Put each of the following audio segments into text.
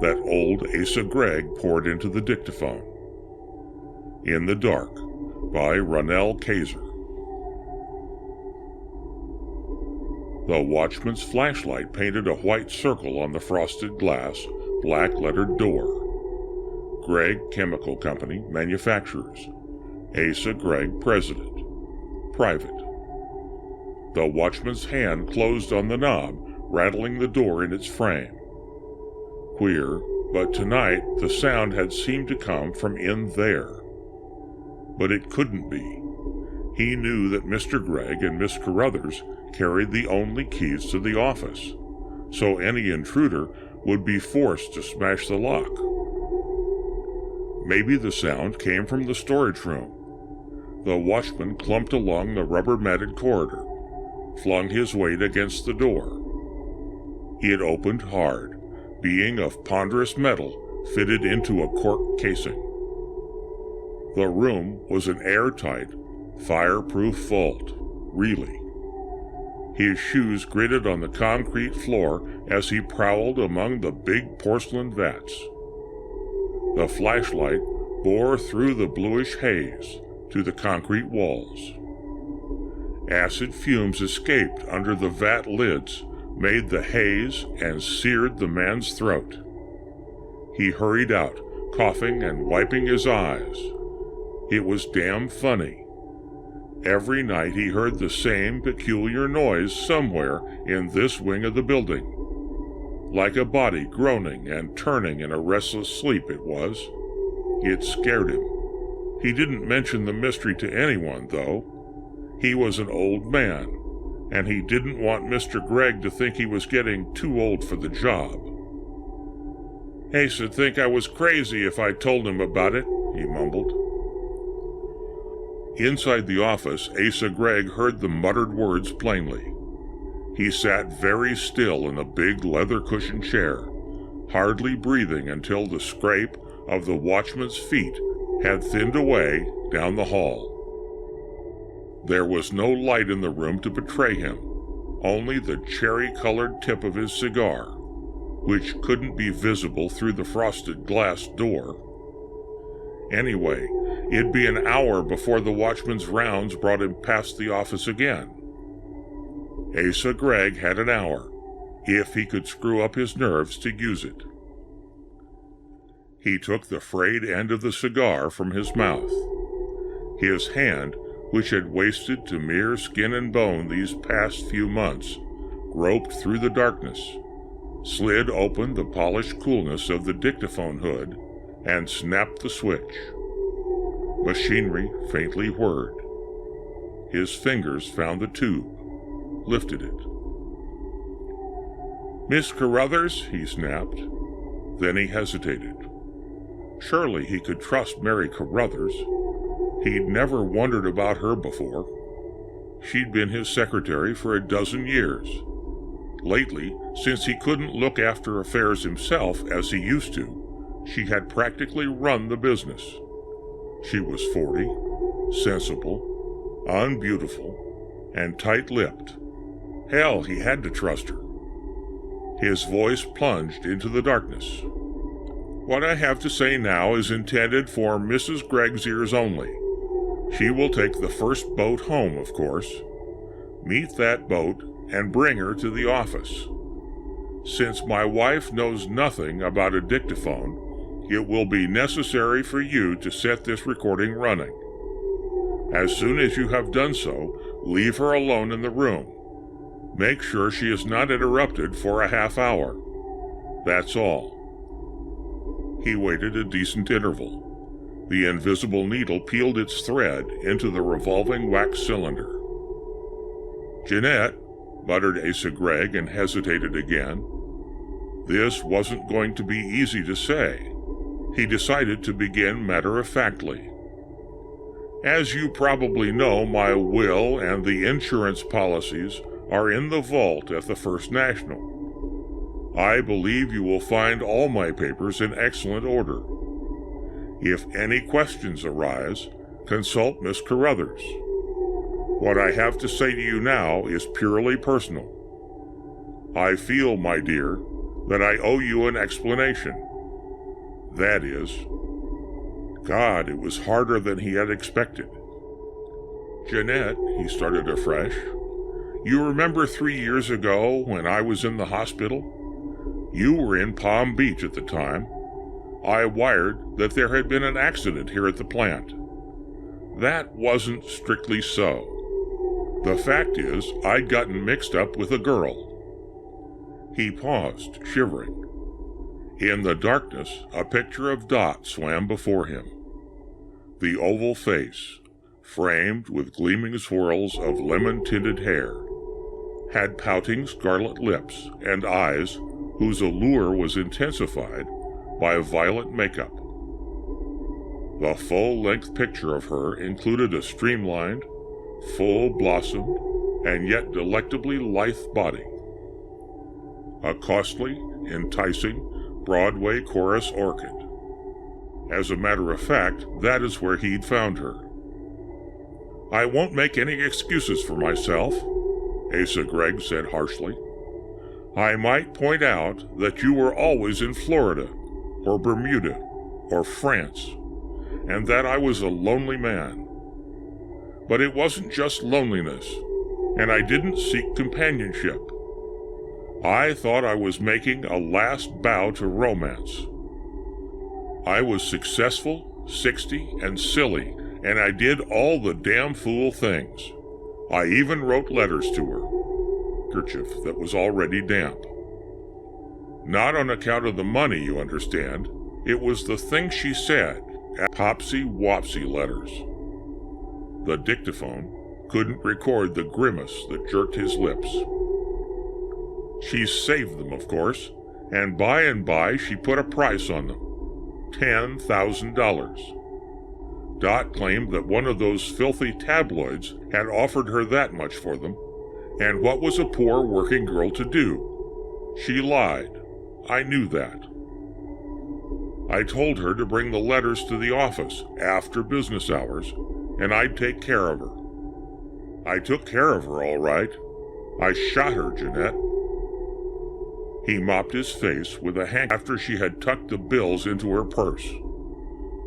that old Asa Gregg poured into the dictaphone. In the Dark by Ronal Kayser. The watchman's flashlight painted a white circle on the frosted glass, black-lettered door. Gregg Chemical Company, Manufacturers. Asa Gregg, President. Private. The watchman's hand closed on the knob, rattling the door in its frame. Queer, but tonight the sound had seemed to come from in there. But it couldn't be. He knew that Mr. Gregg and Miss Carruthers carried the only keys to the office, so any intruder would be forced to smash the lock. Maybe the sound came from the storage room. The watchman clumped along the rubber-matted corridor, flung his weight against the door. It opened hard, being of ponderous metal fitted into a cork casing. The room was an airtight, fireproof vault, really. His shoes gritted on the concrete floor as he prowled among the big porcelain vats. The flashlight bore through the bluish haze to the concrete walls. Acid fumes escaped under the vat lids, made the haze, and seared the man's throat. He hurried out, coughing and wiping his eyes. It was damn funny. Every night he heard the same peculiar noise somewhere in this wing of the building. Like a body groaning and turning in a restless sleep it was. It scared him. He didn't mention the mystery to anyone, though. He was an old man, and he didn't want Mr. Gregg to think he was getting too old for the job. "Asa'd think I was crazy if I told him about it," he mumbled. Inside the office, Asa Gregg heard the muttered words plainly. He sat very still in a big leather-cushioned chair, hardly breathing until the scrape of the watchman's feet had thinned away down the hall. There was no light in the room to betray him, only the cherry-colored tip of his cigar, which couldn't be visible through the frosted glass door. Anyway, it'd be an hour before the watchman's rounds brought him past the office again. Asa Gregg had an hour, if he could screw up his nerves to use it. He took the frayed end of the cigar from his mouth. His hand, which had wasted to mere skin and bone these past few months, groped through the darkness, slid open the polished coolness of the dictaphone hood, and snapped the switch. Machinery faintly whirred. His fingers found the tube, lifted it. "Miss Carruthers," he snapped. Then he hesitated. Surely he could trust Mary Carruthers. He'd never wondered about her before. She'd been his secretary for a dozen years. Lately, since he couldn't look after affairs himself as he used to, she had practically run the business. She was 40, sensible, unbeautiful, and tight-lipped. Hell, he had to trust her. His voice plunged into the darkness. "What I have to say now is intended for Mrs. Gregg's ears only. She will take the first boat home, of course. Meet that boat and bring her to the office. Since my wife knows nothing about a dictaphone, it will be necessary for you to set this recording running. As soon as you have done so, leave her alone in the room. Make sure she is not interrupted for a half hour. That's all." He waited a decent interval. The invisible needle peeled its thread into the revolving wax cylinder. "Jeanette," muttered Asa Gregg and hesitated again. This wasn't going to be easy to say. He decided to begin matter-of-factly. "As you probably know, my will and the insurance policies are in the vault at the First National. I believe you will find all my papers in excellent order. If any questions arise, consult Miss Carruthers. What I have to say to you now is purely personal. I feel, my dear, that I owe you an explanation. That is, God, it was harder than he had expected. Jeanette, he started afresh, you remember 3 years ago when I was in the hospital? You were in Palm Beach at the time. I wired that there had been an accident here at the plant. That wasn't strictly so. The fact is, I'd gotten mixed up with a girl. He paused, shivering. In the darkness, a picture of Dot swam before him. The oval face, framed with gleaming swirls of lemon-tinted hair, had pouting scarlet lips and eyes whose allure was intensified by violet makeup. The full-length picture of her included a streamlined, full-blossomed, and yet delectably lithe body. A costly, enticing Broadway chorus orchid. As a matter of fact, that is where he'd found her. I won't make any excuses for myself, Asa Gregg said harshly. I might point out that you were always in Florida, or Bermuda, or France, and that I was a lonely man. But it wasn't just loneliness, and I didn't seek companionship. I thought I was making a last bow to romance. I was successful, 60, and silly, and I did all the damn fool things. I even wrote letters to her. Kerchief that was already damp. Not on account of the money, you understand. It was the thing she said. Popsy-wopsy letters. The dictaphone couldn't record the grimace that jerked his lips. She saved them, of course, and by she put a price on them. $10,000. Dot claimed that one of those filthy tabloids had offered her that much for them, and what was a poor working girl to do? She lied. I knew that. I told her to bring the letters to the office after business hours, and I'd take care of her. I took care of her, all right. I shot her, Jeanette. He mopped his face with a handkerchief after she had tucked the bills into her purse.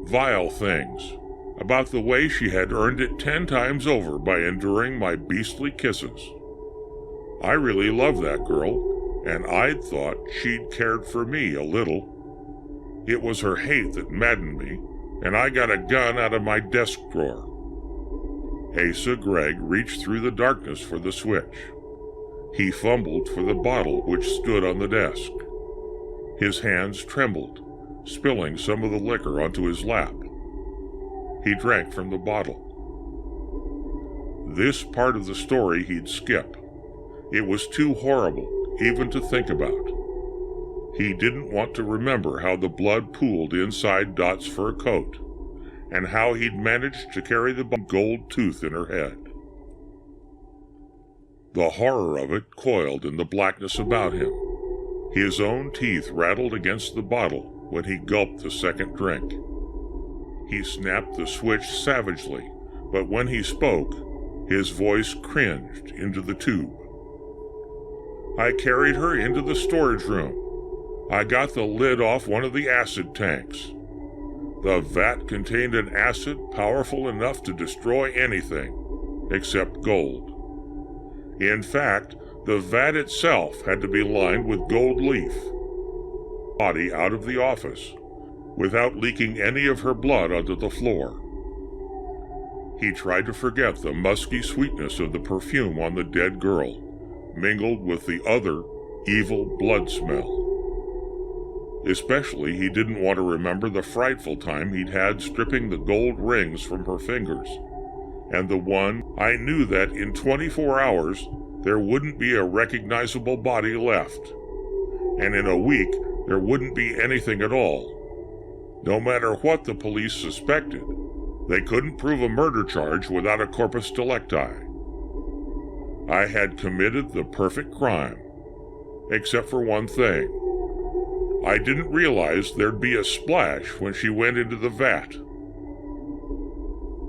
Vile things, about the way she had earned it 10 times over by enduring my beastly kisses. I really loved that girl, and I'd thought she'd cared for me a little. It was her hate that maddened me, and I got a gun out of my desk drawer. Asa Gregg reached through the darkness for the switch. He fumbled for the bottle which stood on the desk. His hands trembled, spilling some of the liquor onto his lap. He drank from the bottle. This part of the story he'd skip. It was too horrible even to think about. He didn't want to remember how the blood pooled inside Dot's fur coat, and how he'd managed to carry the gold tooth in her head. The horror of it coiled in the blackness about him. His own teeth rattled against the bottle when he gulped the second drink. He snapped the switch savagely, but when he spoke, his voice cringed into the tube. I carried her into the storage room. I got the lid off one of the acid tanks. The vat contained an acid powerful enough to destroy anything, except gold. In fact, the vat itself had to be lined with gold leaf. Body out of the office, without leaking any of her blood onto the floor. He tried to forget the musky sweetness of the perfume on the dead girl, mingled with the other evil blood smell. Especially, he didn't want to remember the frightful time he'd had stripping the gold rings from her fingers, and the one I knew that in 24 hours there wouldn't be a recognizable body left, and in a week there wouldn't be anything at all. No matter what the police suspected, they couldn't prove a murder charge without a corpus delicti. I had committed the perfect crime, except for one thing. I didn't realize there'd be a splash when she went into the vat.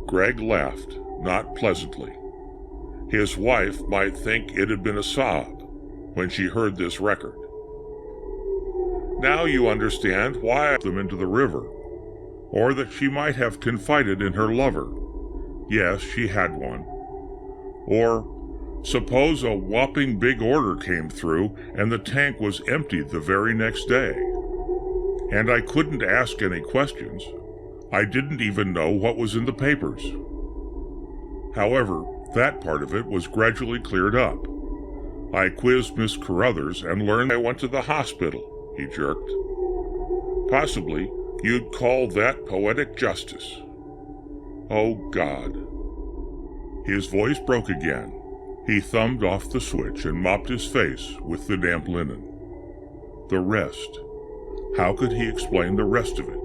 Gregg laughed, not pleasantly. His wife might think it had been a sob when she heard this record. Now you understand why I threw them into the river, or that she might have confided in her lover. Yes, she had one. Or suppose a whopping big order came through and the tank was emptied the very next day. And I couldn't ask any questions. I didn't even know what was in the papers. However, that part of it was gradually cleared up. I quizzed Miss Carruthers and learned I went to the hospital, he jerked. Possibly you'd call that poetic justice. Oh, God. His voice broke again. He thumbed off the switch and mopped his face with the damp linen. The rest. How could he explain the rest of it?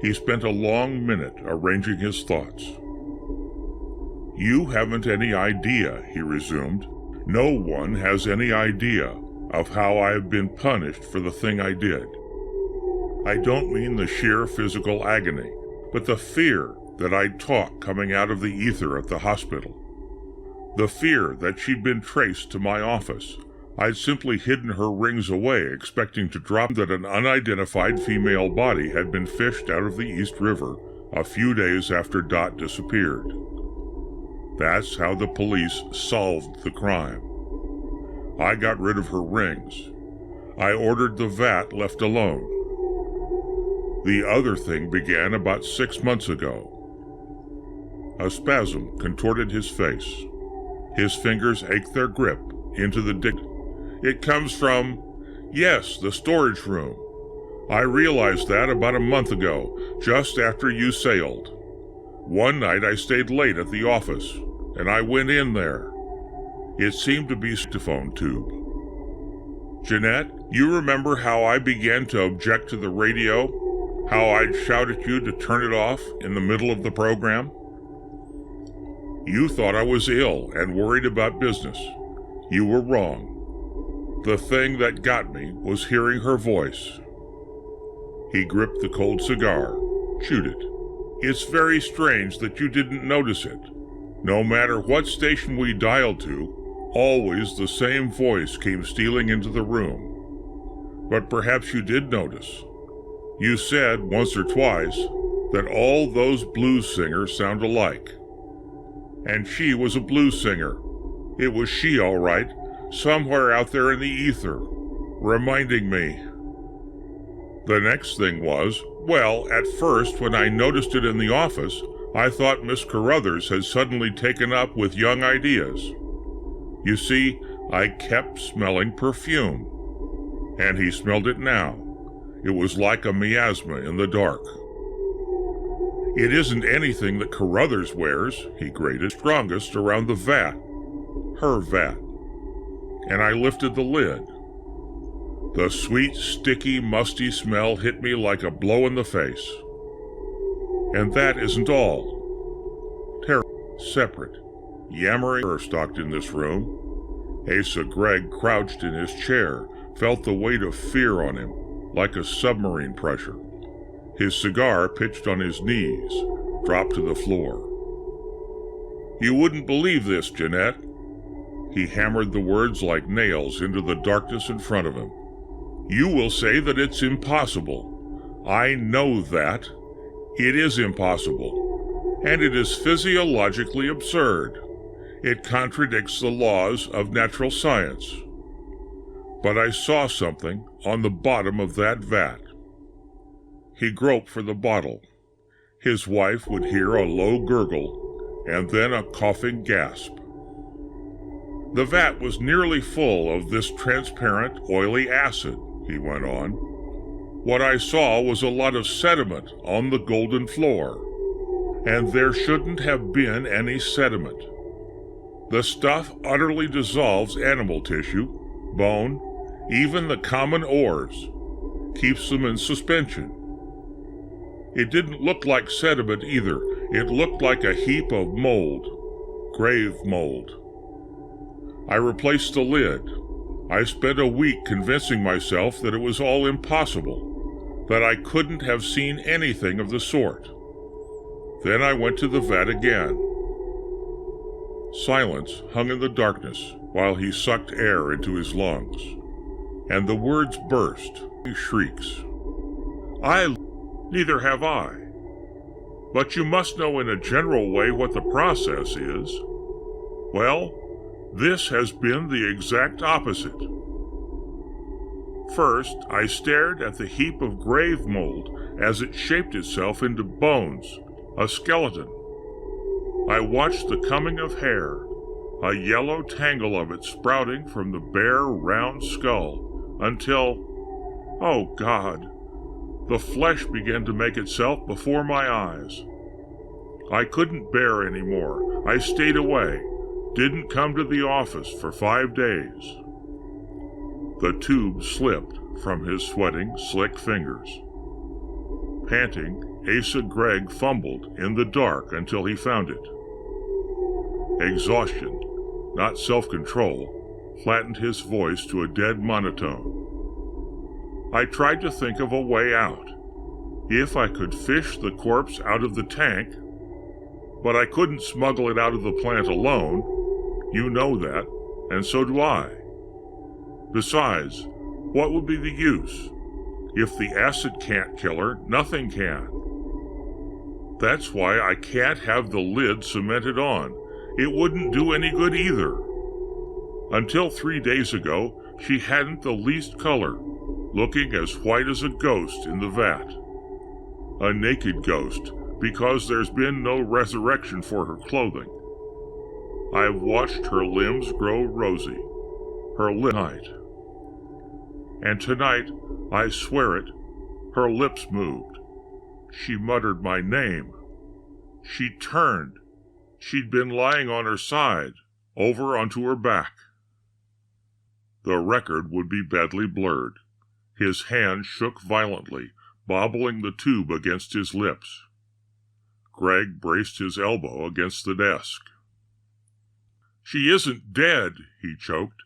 He spent a long minute arranging his thoughts. You haven't any idea, he resumed. No one has any idea of how I have been punished for the thing I did. I don't mean the sheer physical agony, but the fear that I'd talk coming out of the ether at the hospital. The fear that she'd been traced to my office. I'd simply hidden her rings away, expecting to drop that an unidentified female body had been fished out of the East River a few days after Dot disappeared. That's how the police solved the crime. I got rid of her rings. I ordered the vat left alone. The other thing began about 6 months ago. A spasm contorted his face. His fingers ached their grip into the It comes from, yes, the storage room. I realized that about a month ago, just after you sailed. One night I stayed late at the office, and I went in there. It seemed to be a dictaphone tube. Jeanette, you remember how I began to object to the radio? How I'd shout at you to turn it off in the middle of the program? You thought I was ill and worried about business. You were wrong. The thing that got me was hearing her voice. He gripped the cold cigar, chewed it. It's very strange that you didn't notice it. No matter what station we dialed to, always the same voice came stealing into the room. But perhaps you did notice. You said once or twice that all those blues singers sound alike. And she was a blues singer. It was she, all right, somewhere out there in the ether, reminding me. The next thing was, well, at first, when I noticed it in the office, I thought Miss Carruthers had suddenly taken up with young ideas. You see, I kept smelling perfume. And he smelled it now. It was like a miasma in the dark. It isn't anything that Carruthers wears, he grated, strongest around the vat. Her vat. And I lifted the lid. The sweet, sticky, musty smell hit me like a blow in the face. And that isn't all. Terrible, separate, yammering stalked in this room. Asa Gregg crouched in his chair, felt the weight of fear on him, like a submarine pressure. His cigar, pitched on his knees, dropped to the floor. You wouldn't believe this, Jeanette. He hammered the words like nails into the darkness in front of him. You will say that it's impossible. I know that. It is impossible. And it is physiologically absurd. It contradicts the laws of natural science. But I saw something on the bottom of that vat. He groped for the bottle. His wife would hear a low gurgle, and then a coughing gasp. The vat was nearly full of this transparent, oily acid, he went on. What I saw was a lot of sediment on the golden floor, and there shouldn't have been any sediment. The stuff utterly dissolves animal tissue, bone, even the common ores, keeps them in suspension. It didn't look like sediment either. It looked like a heap of mold, grave mold. I replaced the lid. I spent a week convincing myself that it was all impossible, that I couldn't have seen anything of the sort. Then I went to the vat again. Silence hung in the darkness while he sucked air into his lungs, and the words burst, He shrieks. Neither have I. But you must know in a general way what the process is. Well, this has been the exact opposite. First, I stared at the heap of grave mold as it shaped itself into bones, a skeleton. I watched the coming of hair, a yellow tangle of it sprouting from the bare, round skull, until, oh God, the flesh began to make itself before my eyes. I couldn't bear any more. I stayed away, didn't come to the office for 5 days. The tube slipped from his sweating, slick fingers. Panting, Asa Gregg fumbled in the dark until he found it. Exhaustion, not self-control, flattened his voice to a dead monotone. I tried to think of a way out. If I could fish the corpse out of the tank, but I couldn't smuggle it out of the plant alone. You know that, and so do I. Besides, what would be the use? If the acid can't kill her, nothing can. That's why I can't have the lid cemented on. It wouldn't do any good either. Until 3 days ago, she hadn't the least color, looking as white as a ghost in the vat. A naked ghost, because there's been no resurrection for her clothing. I've watched her limbs grow rosy, her lips. And tonight, I swear it, her lips moved. She muttered my name. She turned. She'd been lying on her side, over onto her back. The record would be badly blurred. His hand shook violently, bobbling the tube against his lips. Gregg braced his elbow against the desk. "She isn't dead," he choked.